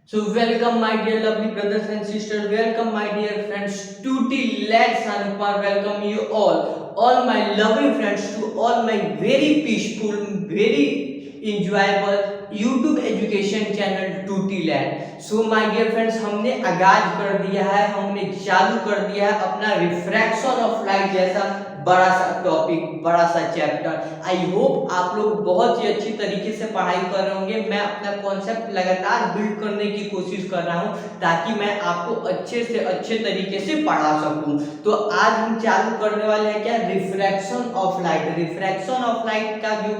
So welcome my dear lovely brothers and sisters, welcome my dear friends to the Let's Anupar, welcome you all my loving friends to all my very peaceful, very enjoyable YouTube education channel Tutti Land. So my dear friends, हमने आगाज कर दिया है, हमने चालू कर दिया है अपना रिफ्रैक्शन ऑफ लाइट जैसा बड़ा सा टॉपिक, बड़ा सा चैप्टर। आई होप आप लोग बहुत ही अच्छी तरीके से पढ़ाई कर रहे होंगे। मैं अपना कॉन्सेप्ट लगातार बिल्ड करने की कोशिश कर रहा हूं ताकि मैं आपको अच्छे से अच्छे तरीके से पढ़ा सकूं। तो आज हम चालू करने वाले हैं क्या, refraction of light. Refraction of light का जो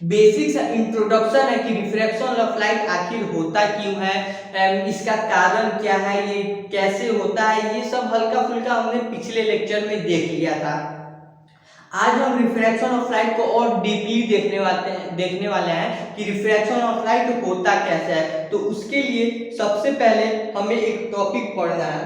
बेसिक इंट्रोडक्शन है कि रिफ्रैक्शन ऑफ लाइट आखिर होता क्यों है, इसका कारण क्या है, ये कैसे होता है, ये सब हल्का फुल्का हमने पिछले लेक्चर में देख लिया था। आज हम रिफ्रैक्शन ऑफ लाइट को और डीपली देखने वाले हैं कि रिफ्रैक्शन ऑफ लाइट होता कैसे है। तो उसके लिए सबसे पहले हमें एक टॉपिक पढ़ना है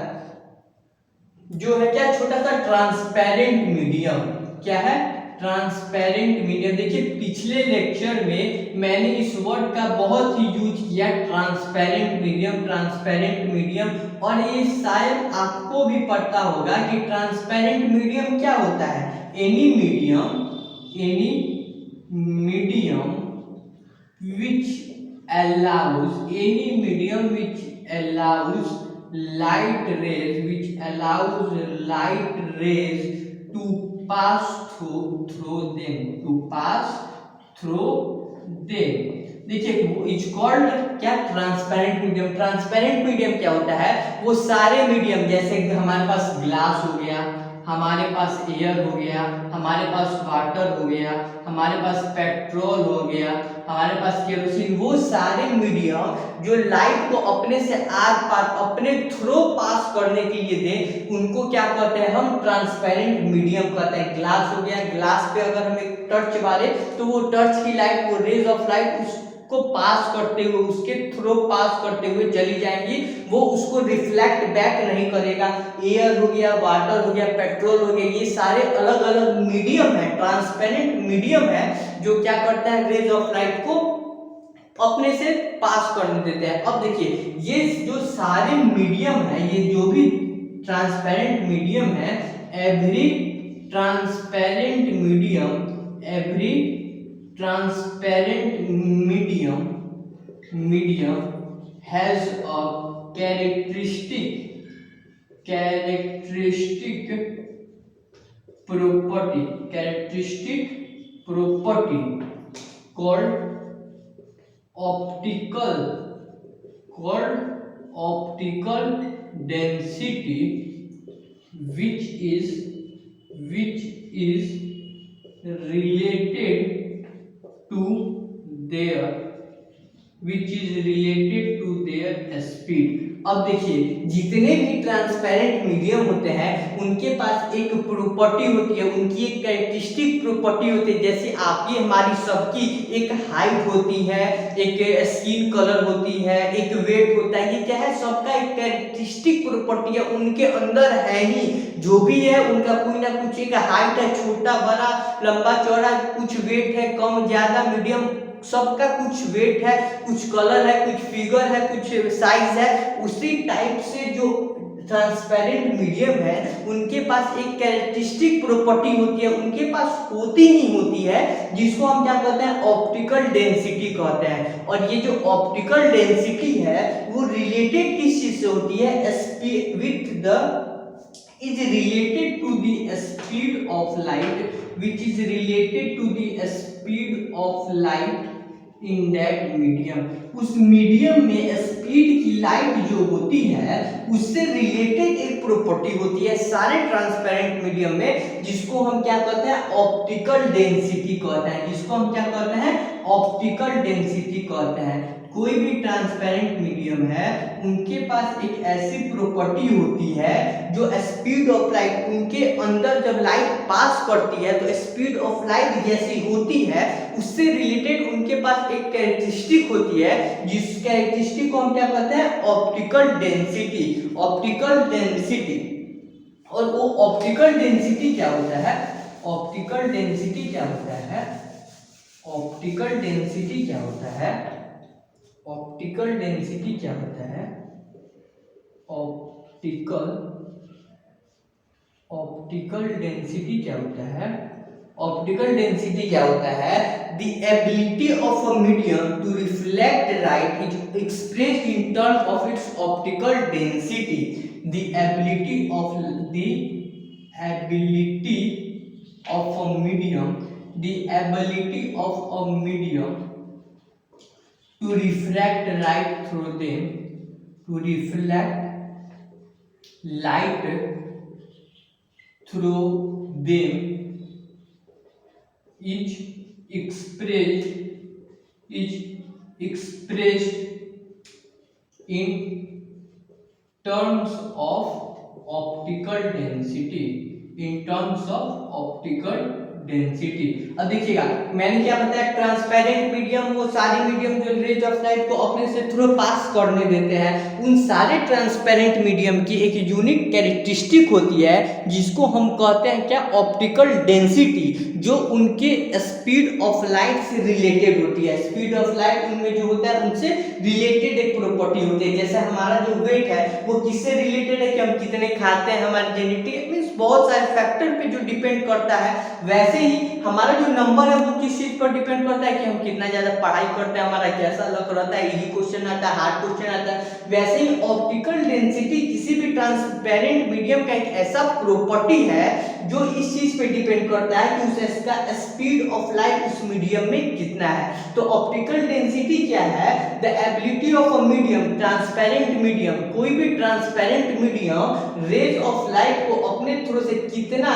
जो है क्या, छोटा सा ट्रांसपेरेंट मीडियम। क्या है, ट्रांसपेरेंट मीडियम। देखिए पिछले लेक्चर में मैंने इस वर्ड का बहुत ही यूज किया, ट्रांसपेरेंट मीडियम, ट्रांसपेरेंट मीडियम। और ये शायद आपको भी पता होगा कि ट्रांसपेरेंट मीडियम क्या होता है। Any medium which allows light rays to pass through them। देखिए इज कॉल्ड क्या, ट्रांसपेरेंट मीडियम। ट्रांसपेरेंट मीडियम क्या होता है, वो सारे मीडियम, जैसे हमारे पास ग्लास हो गया, हमारे पास एयर हो गया, हमारे पास वाटर हो गया, हमारे पास पेट्रोल हो गया, हमारे पास केरोसिन, वो सारे मीडियम जो लाइट को अपने से आर पार अपने थ्रू पास करने के लिए दे, उनको क्या कहते हैं हम, ट्रांसपेरेंट मीडियम कहते हैं। ग्लास हो गया, ग्लास पे अगर हम एक टर्च मारे तो वो टर्च की लाइट, वो रेज ऑफ लाइट उसको पास करते हुए, उसके थ्रू पास करते हुए चली जाएंगी, वो उसको रिफ्लेक्ट बैक नहीं करेगा। एयर हो गया, वाटर हो गया, पेट्रोल हो गया, ये सारे अलग अलग मीडियम है, ट्रांसपेरेंट मीडियम है, जो क्या करता है, रेज ऑफ लाइट को अपने से पास करने देते हैं। अब देखिए ये जो सारे मीडियम है, ये जो भी ट्रांसपेरेंट मीडियम है, every transparent medium has a characteristic property called optical density, which is related to their speed। अब देखिए जितने भी ट्रांसपेरेंट मीडियम होते हैं उनके पास एक प्रॉपर्टी होती है, उनकी एक कैरेक्टरिस्टिक प्रॉपर्टी होती है। जैसे आपकी हमारी सबकी एक हाइट होती है, एक स्किन कलर होती है, एक वेट होता है, ये क्या है, सबका एक कैरेक्टरिस्टिक प्रॉपर्टी है, उनके अंदर है ही। जो भी है उनका कोई ना कुछ एक हाइट है, छोटा बड़ा, लंबा चौड़ा, कुछ वेट है, कम ज्यादा मीडियम, सबका कुछ वेट है, कुछ कलर है, कुछ फिगर है, कुछ साइज है। उसी टाइप से जो ट्रांसपेरेंट मीडियम है उनके पास एक कैरेक्टरिस्टिक प्रॉपर्टी होती है, उनके पास होती ही होती है, जिसको हम क्या कहते हैं, ऑप्टिकल डेंसिटी कहते हैं। और ये जो ऑप्टिकल डेंसिटी है वो रिलेटेड किस चीज से होती है, is related to the speed of light, which is related to the speed of light in that medium। उस मीडियम में स्पीड की लाइट जो होती है उससे रिलेटेड एक प्रॉपर्टी होती है सारे ट्रांसपेरेंट मीडियम में, जिसको हम क्या कहते हैं, ऑप्टिकल डेंसिटी कहते हैं। जिसको हम क्या कहते हैं, ऑप्टिकल डेंसिटी कहते हैं। कोई भी ट्रांसपेरेंट मीडियम है उनके पास एक ऐसी प्रॉपर्टी होती है जो स्पीड ऑफ लाइट, उनके अंदर जब लाइट पास करती है तो स्पीड ऑफ लाइट जैसी होती है उससे रिलेटेड उनके पास एक कैरेक्टरिस्टिक होती है, जिस कैरेक्टरिस्टिक को हम क्या कहते हैं, ऑप्टिकल डेंसिटी। Optical density. और वो ऑप्टिकल डेंसिटी क्या होता है, ऑप्टिकल डेंसिटी क्या होता है, ऑप्टिकल डेंसिटी क्या होता है, ऑप्टिकल डेंसिटी क्या होता है, ऑप्टिकल डेंसिटी क्या होता है, ऑप्टिकल डेंसिटी क्या होता है, the ability of a medium to reflect light is expressed in terms of its optical density, the ability of a medium, the ability of a medium to refract light through them, to reflect light through them is expressed in terms of optical density, in terms of optical density. अब देखिएगा मैंने क्या बताया, transparent medium वो सारे medium जो raise of light को अपने से थ्रू पास करने देते हैं, उन सारे ट्रांसपेरेंट मीडियम की एक यूनिक कैरेक्टरिस्टिक होती है जिसको हम कहते हैं क्या, ऑप्टिकल डेंसिटी, जो उनके स्पीड ऑफ लाइट से रिलेटेड होती है। स्पीड ऑफ लाइट उनमें जो होता है उनसे रिलेटेड एक प्रॉपर्टी होती है। जैसे हमारा जो वेट है वो किससे रिलेटेड है, कि हम कितने खाते हैं, हमारे जेनेटिक मींस बहुत सारे फैक्टर पे जो डिपेंड करता है। वैसे ही हमारा जो नंबर है वो किस चीज पर डिपेंड करता है, कि हम कितना ज्यादा पढ़ाई करते हैं, हमारा कैसा लक रहता है, इजी क्वेश्चन आता है, हार्ड क्वेश्चन आता है। वैसे ही ऑप्टिकल डेंसिटी किसी भी ट्रांसपेरेंट मीडियम का एक ऐसा प्रॉपर्टी है जो इस चीज पे डिपेंड करता है कि उसका स्पीड ऑफ लाइट उस मीडियम में कितना है। तो ऑप्टिकल डेंसिटी क्या है, the ability of a medium, transparent medium, कोई भी transparent medium rays of light को अपने थ्रू से कितना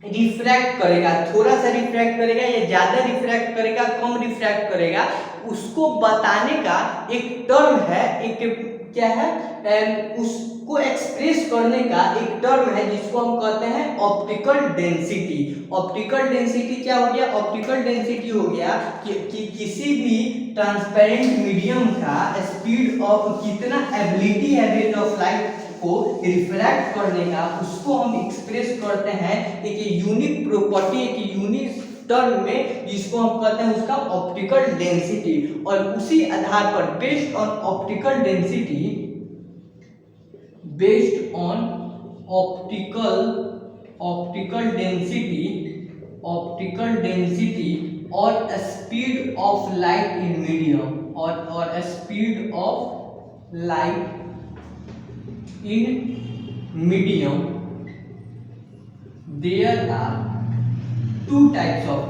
रिफ्रैक्ट करेगा, थोड़ा सा रिफ्रैक्ट करेगा या ज्यादा रिफ्रैक्ट करेगा, कम रिफ्रैक्ट करेगा, उसको बताने का एक टर्म है, एक क्या है, उसको एक्सप्रेस करने का एक टर्म है जिसको हम कहते हैं ऑप्टिकल डेंसिटी। ऑप्टिकल डेंसिटी क्या हो गया, ऑप्टिकल डेंसिटी हो गया कि किसी भी ट्रांसपेरेंट मीडियम का स्पीड ऑफ कितना एबिलिटी है रेज ऑफ लाइट को रिफ्रैक्ट करने का, उसको हम एक्सप्रेस करते हैं एक यूनिक प्रॉपर्टी, एक यूनिक टर्म में, जिसको हम कहते हैं उसका ऑप्टिकल डेंसिटी। और उसी आधार पर based on optical density, based on optical density और speed of light in medium, और speed of light in medium, there are two types of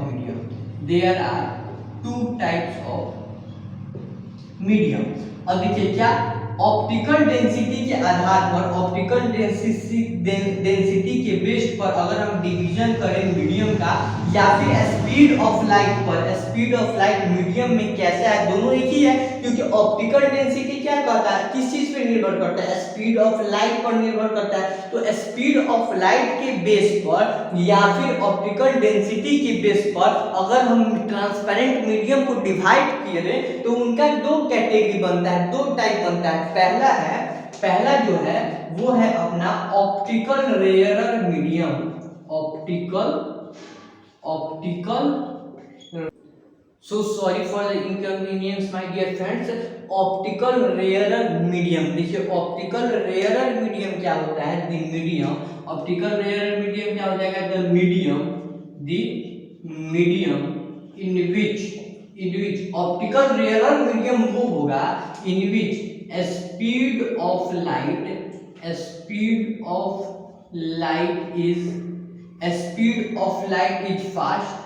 medium, अब देखिए क्या, ऑप्टिकल डेंसिटी के आधार पर, ऑप्टिकल डेंसिटी के बेस पर अगर हम डिवीजन करें मीडियम का, या फिर स्पीड ऑफ लाइट पर, स्पीड ऑफ लाइट मीडियम में कैसे है, दोनों एक ही है, क्योंकि ऑप्टिकल डेंसिटी क्या करता है, किस चीज पे निर्भर करता है, स्पीड ऑफ लाइट पर निर्भर करता है। तो स्पीड ऑफ लाइट के बेस पर या फिर ऑप्टिकल डेंसिटी के बेस पर अगर हम ट्रांसपेरेंट मीडियम को डिवाइड किए तो उनका दो कैटेगरी बनता है, दो टाइप बनता है। पहला जो है वो है अपना optical rarer medium, optical so sorry for the inconvenience my dear friends, optical rarer medium. देखिए ऑप्टिकल रेयरर मीडियम क्या होता है, the medium, optical rarer medium क्या हो जाएगा, the medium in which optical rarer medium वो होगा in which speed of light is fast,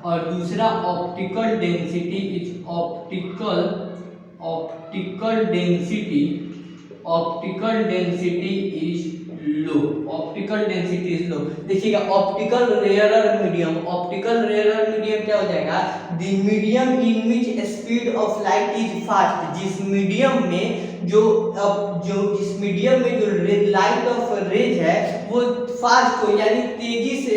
और दूसरा ऑप्टिकल डेंसिटी इज लो। देखिएगा ऑप्टिकल रेयरर मीडियम क्या हो जाएगा, the medium in which speed of light is fast, जिस मीडियम में जो लाइट ऑफ रेज है वो फास्ट हो, यानी तेजी से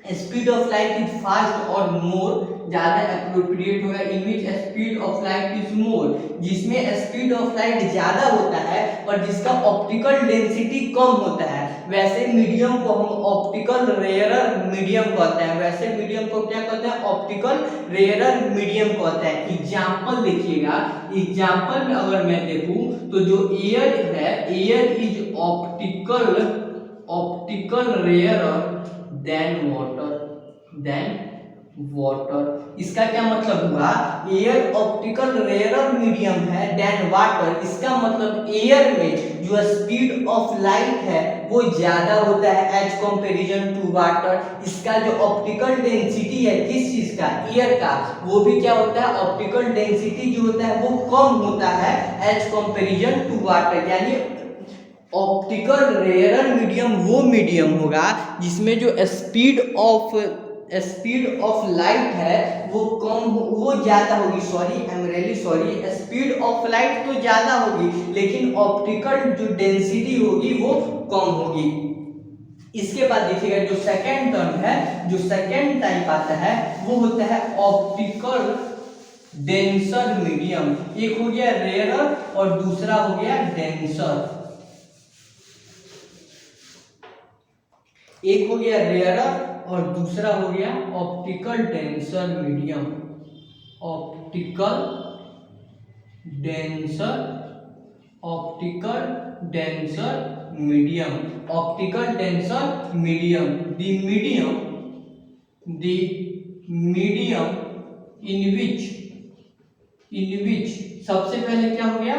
speed of light is fast और मोर, ज्यादा अप्रोप्रिएट होगा, in which speed of light is more, जिसमें स्पीड ऑफ लाइट ज्यादा होता है और जिसका ऑप्टिकल डेंसिटी कम होता है, वैसे मीडियम को हम ऑप्टिकल रेयरर मीडियम कहते हैं। वैसे मीडियम को क्या कहते हैं? ऑप्टिकल रेयरर मीडियम कहते हैं। एग्जाम्पल देखिएगा, एग्जाम्पल में अगर मैं देखूं तो जो एयर है, air is optical rarer than water. इसका क्या मतलब हुआ? एयर ऑप्टिकल रेयरर मीडियम है देन वाटर। इसका मतलब एयर में जो स्पीड ऑफ लाइट है वो ज्यादा होता है एज कंपैरिजन टू वाटर। इसका जो ऑप्टिकल डेंसिटी है किस चीज का? एयर का, वो भी क्या होता है? ऑप्टिकल डेंसिटी जो होता है वो कम होता है एज कंपैरिजन टू वाटर। यानी ऑप्टिकल रेयरर मीडियम वो मीडियम होगा जिसमें जो स्पीड ऑफ लाइट है वो ज्यादा होगी। Sorry, I am really sorry, speed of light तो ज्यादा होगी लेकिन ऑप्टिकल जो डेंसिटी होगी वो कम होगी। इसके बाद देखिएगा जो सेकेंड टर्म है, जो सेकेंड टाइप आता है वो होता है ऑप्टिकल डेंसर मीडियम। एक हो गया रेयरर और दूसरा हो गया डेंसर। एक हो गया रेयरर और दूसरा हो गया optical denser medium. Optical denser medium. Optical denser medium, the medium in which सबसे पहले क्या हो गया?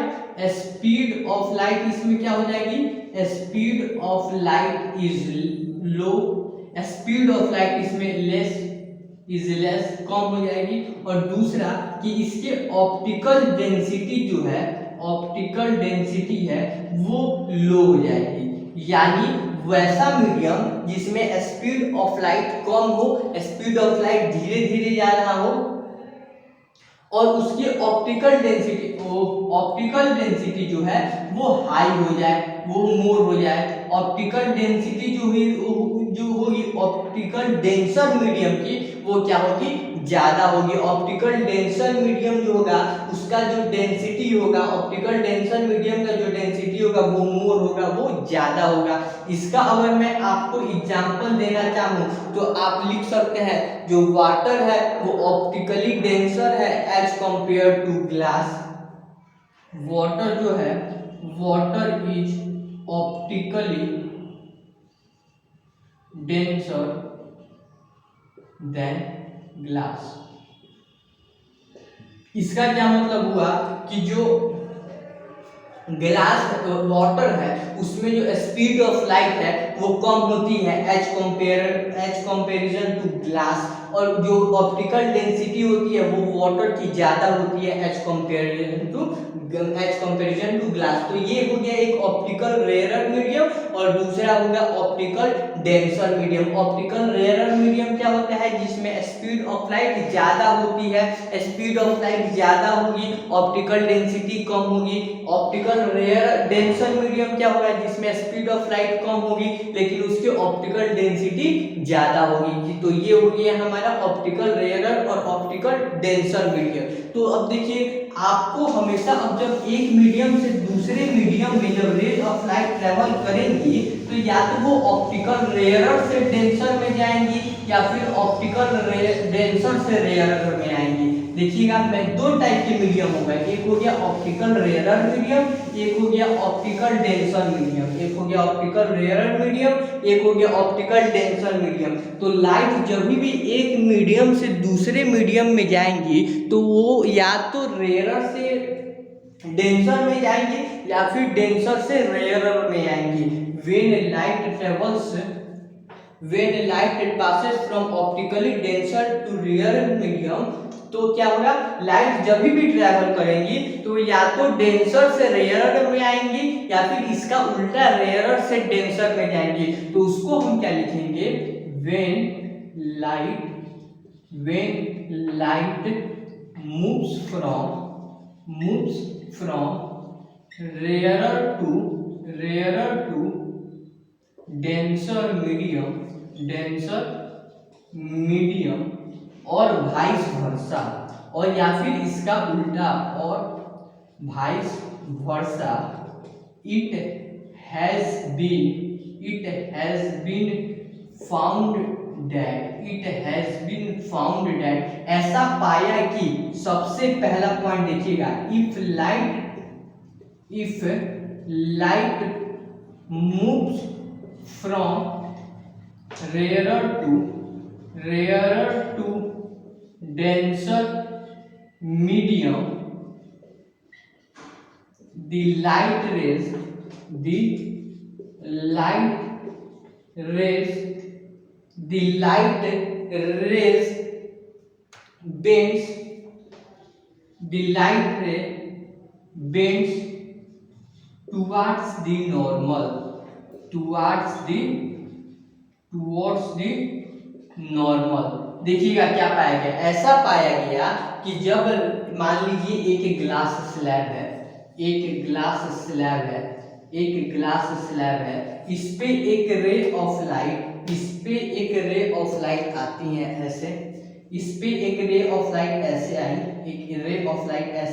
स्पीड ऑफ लाइट, इसमें क्या हो जाएगी? Speed of light is low, speed of light इसमें लेस कम हो जाएगी। और दूसरा कि इसके ऑप्टिकल डेंसिटी जो है, ऑप्टिकल डेंसिटी है वो लो हो जाएगी। यानी वैसा मीडियम जिसमें स्पीड ऑफ लाइट कम हो, स्पीड ऑफ लाइट धीरे धीरे जा रहा हो और उसकी ऑप्टिकल डेंसिटी जो है वो हाई हो जाए, वो मोर हो जाए। ऑप्टिकल डेंसिटी जो होगी ऑप्टिकल डेंसर मीडियम की वो क्या होगी? ज्यादा होगी। ऑप्टिकल डेंसर मीडियम जो होगा उसका जो डेंसिटी होगा, ऑप्टिकल डेंसर मीडियम का जो डेंसिटी होगा वो मोर होगा, वो ज्यादा होगा। इसका अगर मैं आपको एग्जांपल देना चाहूँ तो आप लिख सकते हैं जो वाटर है वो ऑप्टिकली डेंसर है as compare to glass. Water जो है, water is optically denser than glass. इसका क्या मतलब हुआ कि जो ग्लास वाटर है उसमें जो स्पीड ऑफ लाइट है वो कम होती है एज कंपेरिजन टू ग्लास, और जो ऑप्टिकल डेंसिटी होती है वो वाटर की ज्यादा होती है एज कंपेरिजन टू ग्लास। तो ये हो गया एक ऑप्टिकल रेयरर मीडियम और दूसरा हो गया optical denser medium. Optical rarer medium क्या होता है? जिसमें स्पीड ऑफ लाइट ज्यादा होती है, स्पीड ऑफ लाइट ज्यादा होगी, ऑप्टिकल डेंसिटी कम होगी। ऑप्टिकल रेयर डेंसर मीडियम क्या होगा? जिसमें स्पीड ऑफ लाइट कम होगी लेकिन उसकी ऑप्टिकल डेंसिटी ज्यादा होगी। तो ये हो गया हमारा ऑप्टिकल रेयरर और ऑप्टिकल डेंसर मीडियम। तो अब देखिए, आपको हमेशा अब जब एक मीडियम से दूसरे मीडियम में जब रेज ऑफ लाइट ट्रेवल करेंगी तो या तो वो ऑप्टिकल रेयरर से डेंसर में जाएंगी या फिर ऑप्टिकल डेंसर से रेयरर में आएंगी। देखिएगा, मैं दो टाइप के मीडियम हो गए, एक हो गया ऑप्टिकल रेयरर मीडियम, एक हो गया ऑप्टिकल डेंसर मीडियम। एक हो गया ऑप्टिकल रेयरर मीडियम, एक हो गया ऑप्टिकल डेंसर मीडियम। तो लाइट जब भी एक मीडियम से दूसरे मीडियम में जाएंगी तो वो या तो रेयरर से डेंसर में जाएंगे या फिर डेंसर से रेयरर में आएंगी। when light passes from optically denser to rarer medium, तो क्या होगा? लाइट जब भी ट्रैवल करेंगी तो या तो डेंसर से रेयरर में आएंगी या फिर इसका उल्टा रेयरर से डेंसर में जाएंगी। तो उसको हम क्या लिखेंगे? when light moves from rarer to denser medium और वाइस वर्सा, और या फिर इसका उल्टा और vice versa, it has been found that ऐसा पाया कि, सबसे पहला पॉइंट देखिएगा, if light moves from rarer to denser medium, the light rays bends the light ray bends towards the normal, देखिएगा क्या पाया गया, ऐसा पाया गया कि जब मान लीजिए एक ग्लास स्लैब है, इस पे एक रे ऑफ लाइट आती है ऐसे, इस पे एक रे ऑफ लाइट ऐसे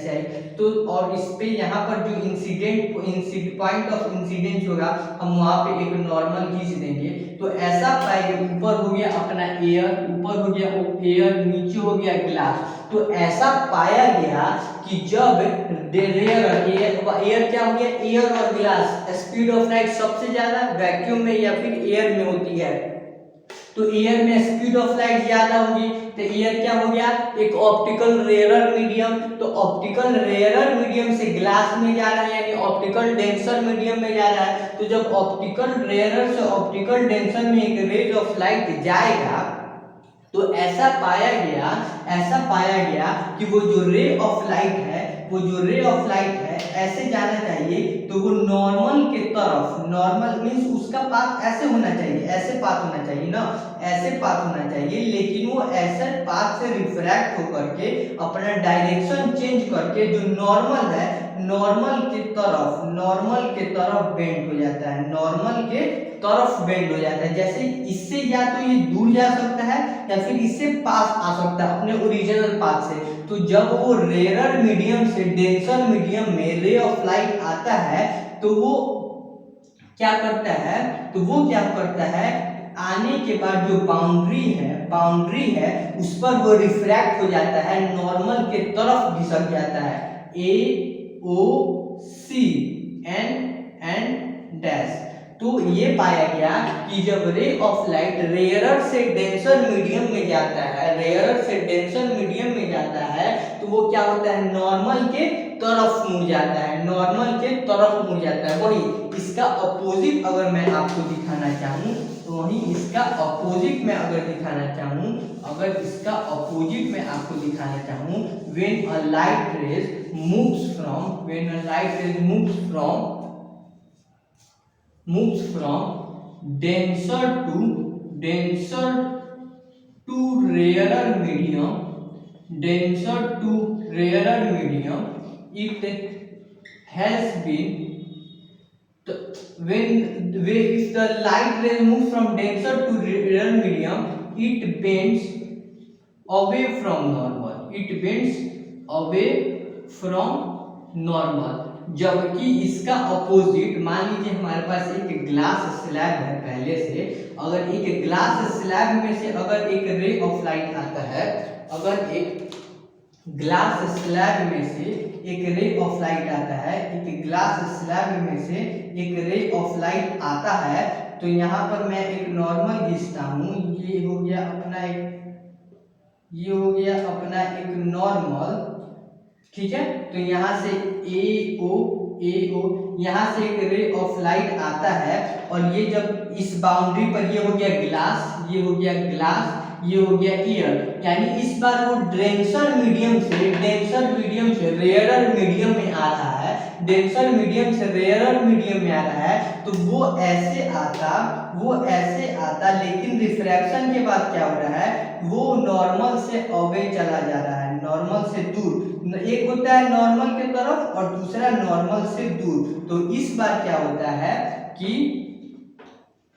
आई, तो और इस पे यहाँ पर जो पॉइंट ऑफ इंसिडेंस होगा, हम वहाँ पे एक नॉर्मल खींच देंगे, तो ऐसा पाएंगे, ऊपर हो गया अपना एयर, नीचे हो गया ग्लास, तो ऐसा पाया गया कि जब एयर क्या हो गया, एयर और ग्लास, स्पीड ऑफ लाइट सबसे ज्यादा वैक्यूम में या फिर एयर में होती है, तो एयर में स्पीड ऑफ लाइट ज्यादा होगी, तो एयर क्या हो गया, एक ऑप्टिकल रेयरर मीडियम, तो ऑप्टिकल रेयरर मीडियम से ग्लास में जा रहा है, यानी ऑप्टिकल डेंसर मीडियम में जा रहा है, तो जब ऑप्टिकल रेयरर से ऑप्टिकल डेंसर में एक रेज ऑफ लाइट जाएगा, तो ऐसा पाया गया कि वो जो रे ऑफ लाइट है ऐसे जाना चाहिए, तो वो नॉर्मल के तरफ, नॉर्मल मींस उसका पाथ ऐसे होना चाहिए, ऐसे पाथ होना चाहिए, लेकिन वो ऐसे पाथ से रिफ्रैक्ट होकर के अपना डायरेक्शन चेंज करके जो नॉर्मल है, नॉर्मल के तरफ बेंड हो जाता है, जैसे इससे या तो ये दूर जा सकता है या फिर इससे पास आ सकता है अपने ओरिजिनल पाथ से, तो जब वो रेयरर मीडियम से डेंसर मीडियम में रे ऑफ लाइट आता है, तो वो क्या करता है, आने के बाद जो बाउंड्री है उस पर वो रिफ्रैक्ट हो जाता है, नॉर्मल के तरफ घिसक जाता है, AOC एंड डैश। तो ये पाया गया कि जब रे ऑफ लाइट रेयरर से डेंसर मीडियम में जाता है, तो वो क्या होता है, नॉर्मल के तरफ मुड़ जाता है, वही इसका अपोजिट अगर मैं आपको दिखाना चाहूँ, तो वही इसका अपोजिट में अगर दिखाना चाहूँ, when a light rays moves from denser to rarer medium, it has been, if the light ray moves from denser to rarer medium, it bends away from normal, जबकि इसका अपोजिट, मान लीजिए हमारे पास एक ग्लास स्लैब है, पहले से अगर एक ग्लास स्लैब में से अगर एक रे ऑफ लाइट आता है, ग्लास स्लैब में से एक रे ऑफ लाइट आता है, तो यहाँ पर मैं एक नॉर्मल खींचता हूँ, ये हो गया अपना एक नॉर्मल, ठीक है, तो यहाँ से AO यहाँ से एक रे ऑफ लाइट आता है, और ये जब इस बाउंड्री पर, ये हो गया ग्लास, ये हो गया एयर, यानी इस बार वो डेंसर मीडियम से रेयरर मीडियम में आ रहा है, तो वो ऐसे आता, लेकिन रिफ्रैक्शन के बाद क्या हो रहा है, वो नॉर्मल से अवे चला जा रहा है, नॉर्मल से दूर, एक होता है नॉर्मल के तरफ और दूसरा नॉर्मल से दूर, तो इस बार क्या होता है कि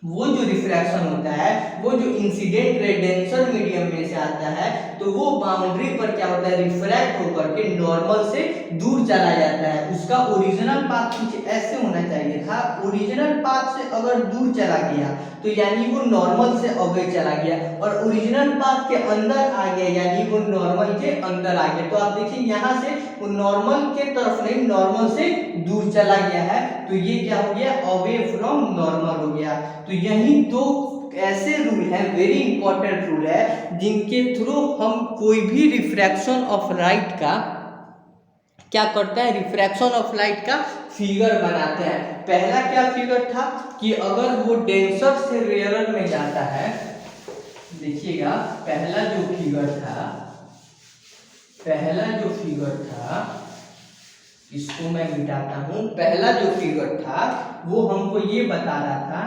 वो जो रिफ्रैक्शन होता है, वो जो इंसिडेंट रे डेंसर मीडियम में से आता है, तो वो बाउंड्री पर क्या होता है, रिफ्रैक्ट होकर के नॉर्मल से दूर चला जाता है। उसका ओरिजिनल पाथ कुछ ऐसे होना चाहिए था, ओरिजिनल पाथ से अगर दूर चला गया तो यानी वो नॉर्मल से अवे चला गया, और ओरिजिनल पाथ के अंदर आ गया यानी वो नॉर्मल के अंदर आ गया। तो आप देखिए यहाँ से वो नॉर्मल के तरफ नहीं, नॉर्मल से दूर चला गया है, तो ये क्या हो गया, अवे फ्रॉम नॉर्मल हो गया। तो यही दो ऐसे रूल हैं, वेरी इंपॉर्टेंट रूल है, जिनके थ्रू हम कोई भी रिफ्रैक्शन ऑफ लाइट का क्या करते हैं, रिफ्रैक्शन ऑफ लाइट का फिगर बनाते हैं। पहला क्या फिगर था कि अगर वो डेंसर से रेयरर में जाता है, देखिएगा पहला जो फिगर था, इसको मैं मिटाता हूं। पहला जो फिगर था वो हमको ये बता रहा था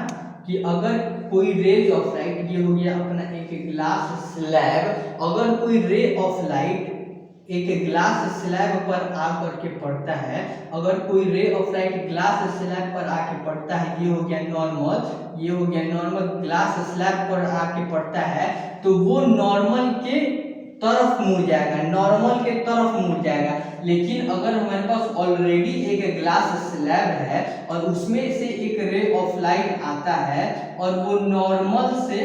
कि अगर कोई रेज ऑफ लाइट, ये हो गया अपना एक ग्लास स्लैब, अगर कोई रे ऑफ लाइट एक ग्लास स्लैब पर आकर के पड़ता है, अगर कोई ray of light glass slab पर आके पड़ता है, ये हो गया नॉर्मल, ये हो गया नॉर्मल, ग्लास स्लैब पर आके पड़ता है, तो वो नॉर्मल के तरफ मुड़ जाएगा, नॉर्मल के तरफ मुड़ जाएगा। लेकिन अगर हमारे पास ऑलरेडी एक ग्लास स्लैब है और उसमें से एक रे ऑफ लाइट आता है और वो नॉर्मल से,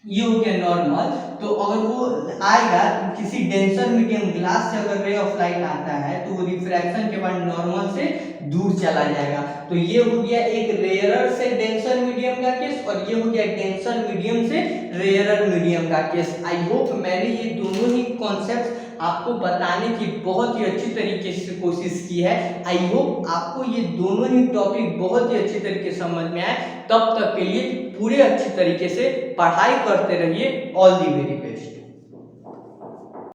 ये हो गया नॉर्मल, तो अगर वो आएगा किसी डेंसर मीडियम ग्लास से, अगर रे ऑफ लाइट आता है तो वो रिफ्रैक्शन के बाद नॉर्मल से दूर चला जाएगा। तो ये हो गया एक रेयरर से डेंसर मीडियम का केस, और ये हो गया डेंसर मीडियम से रेयरर मीडियम का केस। आई होप मैंने ये दोनों ही कॉन्सेप्ट आपको बताने की बहुत ही अच्छी तरीके से कोशिश की है। आई होप आपको ये दोनों ही टॉपिक बहुत ही अच्छी तरीके से समझ में आए। तब तक के लिए पूरे अच्छी तरीके से पढ़ाई करते रहिए। All the very best.